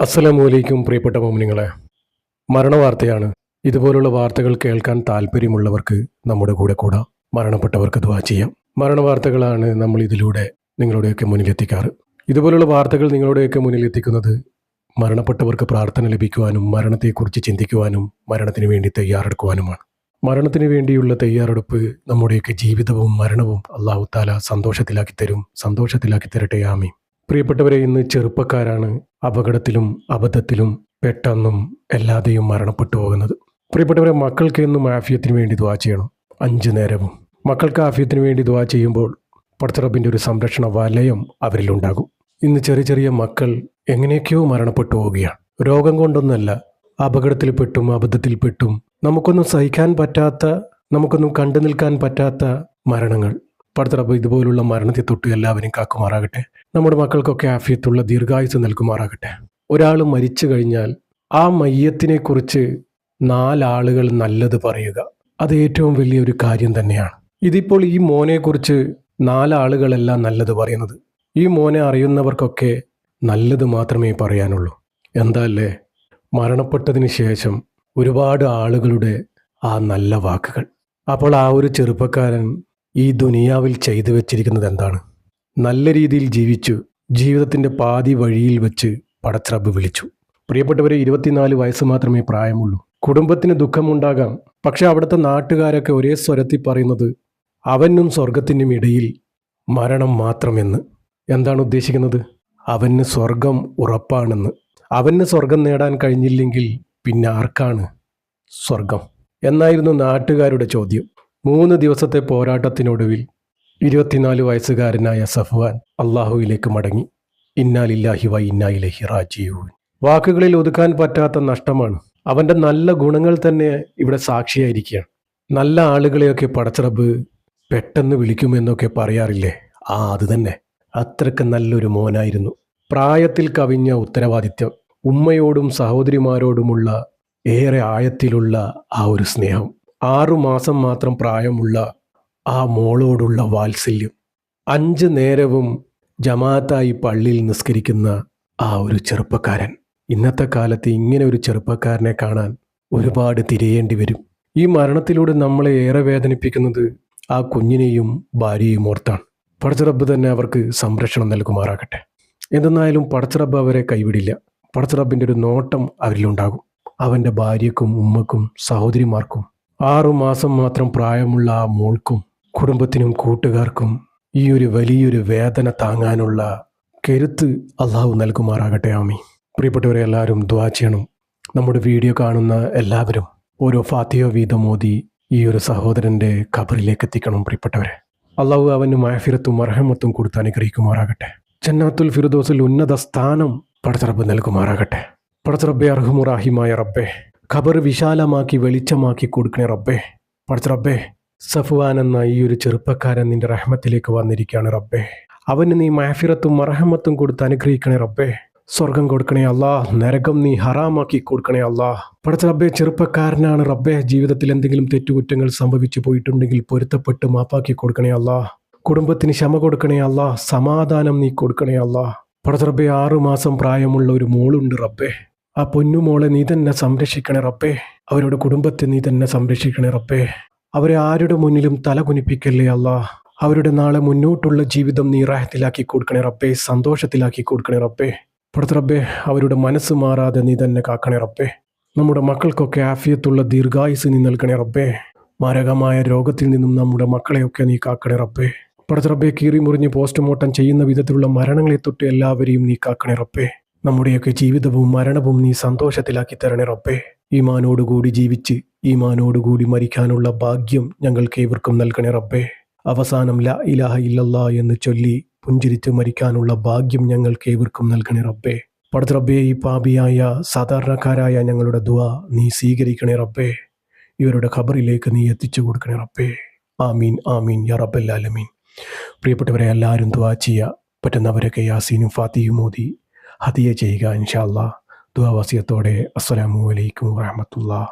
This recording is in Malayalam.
അസ്സലാമു പ്രിയപ്പെട്ട മോമിനിങ്ങളെ, മരണവാർത്തയാണ്. ഇതുപോലുള്ള വാർത്തകൾ കേൾക്കാൻ താല്പര്യമുള്ളവർക്ക് നമ്മുടെ കൂടെ കൂടാം. മരണപ്പെട്ടവർക്ക് ദുആ ചെയ്യാം. മരണവാർത്തകളാണ് നമ്മൾ ഇതിലൂടെ നിങ്ങളുടെയൊക്കെ മുന്നിലെത്തിക്കാറ്. ഇതുപോലുള്ള വാർത്തകൾ നിങ്ങളുടെയൊക്കെ മുന്നിലെത്തിക്കുന്നത് മരണപ്പെട്ടവർക്ക് പ്രാർത്ഥന ലഭിക്കുവാനും മരണത്തെക്കുറിച്ച് ചിന്തിക്കുവാനും മരണത്തിന് വേണ്ടി തയ്യാറെടുക്കുവാനുമാണ്. മരണത്തിന് വേണ്ടിയുള്ള തയ്യാറെടുപ്പ് നമ്മുടെയൊക്കെ ജീവിതവും മരണവും അല്ലാഹു തആല സന്തോഷത്തിലാക്കി തരട്ടെ. ആമീൻ. പ്രിയപ്പെട്ടവരെ, ഇന്ന് ചെറുപ്പക്കാരാണ് അപകടത്തിലും അബദ്ധത്തിലും പെട്ടെന്നും എല്ലാതെയും മരണപ്പെട്ടു പോകുന്നത്. പ്രിയപ്പെട്ടവരെ, മക്കൾക്ക് എന്നും ആഫിയത്തിന് വേണ്ടി ദുആ ചെയ്യണം. 5 നേരവും മക്കൾക്ക് ആഫിയത്തിന് വേണ്ടി ദുആ ചെയ്യുമ്പോൾ പടച്ചറബിൻ്റെ ഒരു സംരക്ഷണ വലയം അവരിലുണ്ടാകും. ഇന്ന് ചെറിയ ചെറിയ മക്കൾ എങ്ങനെയൊക്കെയോ മരണപ്പെട്ടു പോവുകയാണ്. രോഗം കൊണ്ടൊന്നല്ല, അപകടത്തിൽപ്പെട്ടും അബദ്ധത്തിൽപ്പെട്ടും നമുക്കൊന്നും സഹിക്കാൻ പറ്റാത്ത, നമുക്കൊന്നും കണ്ടു നിൽക്കാൻ പറ്റാത്ത മരണങ്ങൾ. പടച്ചറബ് ഇതുപോലുള്ള മരണത്തെ തൊട്ട് എല്ലാവരും കാക്കുമാറാകട്ടെ. നമ്മുടെ മക്കൾക്കൊക്കെ ആഫിയത്തുള്ള ദീർഘായുസ് നൽകുമാറാകട്ടെ. ഒരാൾ മരിച്ചു കഴിഞ്ഞാൽ ആ മയ്യത്തിനെ കുറിച്ച് 4 ആളുകൾ നല്ലത് പറയുക, അത് ഏറ്റവും വലിയൊരു കാര്യം തന്നെയാണ്. ഇതിപ്പോൾ ഈ മോനെക്കുറിച്ച് 4 ആളുകളല്ല നല്ലത് പറയുന്നത്. ഈ മോനെ അറിയുന്നവർക്കൊക്കെ നല്ലത് മാത്രമേ പറയാനുള്ളൂ. എന്താല്ലേ, മരണപ്പെട്ടതിന് ശേഷം ഒരുപാട് ആളുകളുടെ ആ നല്ല വാക്കുകൾ. അപ്പോൾ ആ ഒരു ചെറുപ്പക്കാരൻ ഈ ദുനിയാവിൽ ചെയ്തു വെച്ചിരിക്കുന്നത് എന്താണ്? നല്ല രീതിയിൽ ജീവിച്ചു. ജീവിതത്തിൻ്റെ പാതി വഴിയിൽ വെച്ച് പടച്ചറബ് വിളിച്ചു. പ്രിയപ്പെട്ടവരെ, 24 വയസ്സ് മാത്രമേ പ്രായമുള്ളൂ. കുടുംബത്തിന് ദുഃഖമുണ്ടാകാം, പക്ഷെ അവിടുത്തെ നാട്ടുകാരൊക്കെ ഒരേ സ്വരത്തിൽ പറയുന്നത് അവനും സ്വർഗത്തിനും ഇടയിൽ മരണം മാത്രമെന്ന്. എന്താണ് ഉദ്ദേശിക്കുന്നത്? അവന് സ്വർഗം ഉറപ്പാണെന്ന്. അവന് സ്വർഗം നേടാൻ കഴിഞ്ഞില്ലെങ്കിൽ പിന്നെ ആർക്കാണ് സ്വർഗം എന്നായിരുന്നു നാട്ടുകാരുടെ ചോദ്യം. 3 ദിവസത്തെ പോരാട്ടത്തിനൊടുവിൽ 24 വയസ്സുകാരനായ സഫ്വാൻ അള്ളാഹുവിലേക്ക് മടങ്ങി. ഇന്നാ ലില്ലാഹി വ ഇന്നാ ഇലൈഹി റാജിഊൻ. വാക്കുകളിൽ ഒതുക്കാൻ പറ്റാത്ത നഷ്ടമാണ്. അവൻ്റെ നല്ല ഗുണങ്ങൾ തന്നെ ഇവിടെ സാക്ഷിയായിരിക്കുകയാണ്. നല്ല ആളുകളെയൊക്കെ പടച്ചറബ് പെട്ടെന്ന് വിളിക്കുമെന്നൊക്കെ പറയാറില്ലേ? അത് തന്നെ. അത്രയ്ക്ക് നല്ലൊരു മോനായിരുന്നു. പ്രായത്തിൽ കവിഞ്ഞ ഉത്തരവാദിത്യം, ഉമ്മയോടും സഹോദരിമാരോടുമുള്ള ഏറെ ആഴത്തിലുള്ള ആ ഒരു സ്നേഹം, 6 മാസം മാത്രം പ്രായമുള്ള ആ മോളോടുള്ള വാത്സല്യം, 5 നേരവും ജമാഅത്തായി പള്ളിയിൽ നിസ്കരിക്കുന്ന ആ ഒരു ചെറുപ്പക്കാരൻ. ഇന്നത്തെ കാലത്ത് ഇങ്ങനെ ഒരു ചെറുപ്പക്കാരനെ കാണാൻ ഒരുപാട് തിരയേണ്ടി വരും. ഈ മരണത്തിലൂടെ നമ്മളെ ഏറെ വേദനിപ്പിക്കുന്നത് ആ കുഞ്ഞിനെയും ഭാര്യയും ഓർത്താണ്. പടച്ചറബ് തന്നെ അവർക്ക് സംരക്ഷണം നൽകുമാറാകട്ടെ. എന്തെന്നായാലും പടച്ചറബ് അവരെ കൈവിടില്ല. പടച്ചറബിൻ്റെ ഒരു നോട്ടം അവരിലുണ്ടാകും. അവൻ്റെ ഭാര്യക്കും ഉമ്മക്കും സഹോദരിമാർക്കും 6 മാസം മാത്രം പ്രായമുള്ള ആ മോൾക്കും കുടുംബത്തിനും കൂട്ടുകാർക്കും ഈ ഒരു വലിയൊരു വേദന താങ്ങാനുള്ള കരുത്ത് അള്ളാഹു നൽകുമാറാകട്ടെ. ആമീൻ. പ്രിയപ്പെട്ടവരെ, എല്ലാവരും ദുആ ചെയ്യണം. നമ്മുടെ വീഡിയോ കാണുന്ന എല്ലാവരും ഓരോ ഫാത്തിഹ വീതം ഓതി ഈ ഒരു സഹോദരൻ്റെ ഖബറിലേക്ക് എത്തിക്കണം. പ്രിയപ്പെട്ടവരെ, അള്ളാഹു അവന് മഅഫിറത്തും മർഹമത്തും കൊടുത്ത് അനുഗ്രഹിക്കുമാറാകട്ടെ. ജന്നാത്തുൽ ഫിർദൗസിൽ ഉന്നത സ്ഥാനം പടച്ചറബ് നൽകുമാറാകട്ടെ. പടച്ചറബ്ബെ, അർഹമുറാഹിമായ റബ്ബേ, ഖബർ വിശാലമാക്കി വെളിച്ചമാക്കി കൊടുക്കണേ റബ്ബേ. പടച്ചറബ്ബേ, സഫ്വാൻ എന്ന ഈ ഒരു ചെറുപ്പക്കാരൻ നിന്റെ റഹ്മത്തിലേക്ക് വന്നിരിക്കുകയാണ് റബ്ബേ. അവന് നീ മഅഫിറത്തും മർഹമത്തും കൊടുത്ത് അനുഗ്രഹിക്കണേ റബ്ബേ. സ്വർഗം കൊടുക്കണേ അല്ലാഹ്, നരകം നീ ഹറാമാക്കി കൊടുക്കണേ അല്ലാഹ്. പടച്ചറബ്ബേ, ചെറുപ്പക്കാരനാണ് റബ്ബേ. ജീവിതത്തിൽ എന്തെങ്കിലും തെറ്റുകുറ്റങ്ങൾ സംഭവിച്ചു പോയിട്ടുണ്ടെങ്കിൽ പൊരുത്തപ്പെട്ട് മാപ്പാക്കി കൊടുക്കണേ അല്ലാഹ്. കുടുംബത്തിന് ക്ഷമ കൊടുക്കണേ അല്ലാഹ്. സമാധാനം നീ കൊടുക്കണേ അല്ലാഹ്. പടച്ചറബ്ബേ, 6 മാസം പ്രായമുള്ള ഒരു മോളുണ്ട് റബ്ബേ. ആ പൊന്നുമോളെ നീ തന്നെ സംരക്ഷിക്കണേ റബ്ബേ. അവരുടെ കുടുംബത്തെ നീ തന്നെ സംരക്ഷിക്കണേ റബ്ബേ. അവരെ ആരുടെ മുന്നിലും തല കുനിപ്പിക്കല്ലേ അല്ലാഹ്. അവരുടെ നാളെ മുന്നോട്ടുള്ള ജീവിതം നീ റാഹത്തിലാക്കി കൊടുക്കണേ റബ്ബേ, സന്തോഷത്തിലാക്കി കൊടുക്കണേ റബ്ബേ. പടച്ചറബ്ബേ, അവരുടെ മനസ്സ് മാറാതെ നീ തന്നെ കാക്കണേ റബ്ബേ. നമ്മുടെ മക്കൾക്കൊക്കെ ആഫിയത്തുള്ള ദീർഘായുസ് നീ നൽകണേ റബ്ബേ. മാരകമായ രോഗത്തിൽ നിന്നും നമ്മുടെ മക്കളെയൊക്കെ നീ കാക്കണേ റബ്ബേ. പടച്ചറബ്ബേ, കീറി മുറിഞ്ഞ് പോസ്റ്റ്മോർട്ടം ചെയ്യുന്ന വിധത്തിലുള്ള മരണങ്ങളെ തൊട്ട് എല്ലാവരെയും നീ കാക്കണേ റബ്ബേ. നമ്മുടെയൊക്കെ ജീവിതവും മരണവും നീ സന്തോഷത്തിലാക്കി തരണേ റബ്ബേ. ഈമാനോടുകൂടി ജീവിച്ച് ഈമാനോടുകൂടി മരിക്കാനുള്ള ഭാഗ്യം ഞങ്ങൾക്ക് ഏവർക്കും നൽകണേ റബ്ബേ. അവസാനം ലാ ഇലാഹ ഇല്ലല്ലാ എന്ന് ചൊല്ലി പുഞ്ചിരിച്ച് മരിക്കാനുള്ള ഭാഗ്യം ഞങ്ങൾക്ക് ഏവർക്കും നൽകണേ റബ്ബേ. പടച്ചറബ്ബേ, ഈ പാപിയായ സാധാരണക്കാരായ ഞങ്ങളുടെ ദുആ നീ സ്വീകരിക്കണേ റബ്ബേ. ഇവരുടെ ഖബറിലേക്ക് നീ എത്തിച്ചു കൊടുക്കണേ റബ്ബേ. ആമീൻ ആമീൻ യാ റബ്ബൽ ആലമീൻ. പ്രിയപ്പെട്ടവരെ, എല്ലാവരും ദുആ ചെയ്യുക. പറ്റുന്നവരൊക്കെ യാസീനും ഫാത്തിഹയും ഓതി ഹദിയ ചെയ്യുക ഇൻഷാ അല്ലാഹ്. ദുആ വസിയത്തോടെ അസ്സലാമു അലൈക്കും വറഹ്മത്തുള്ളാഹി.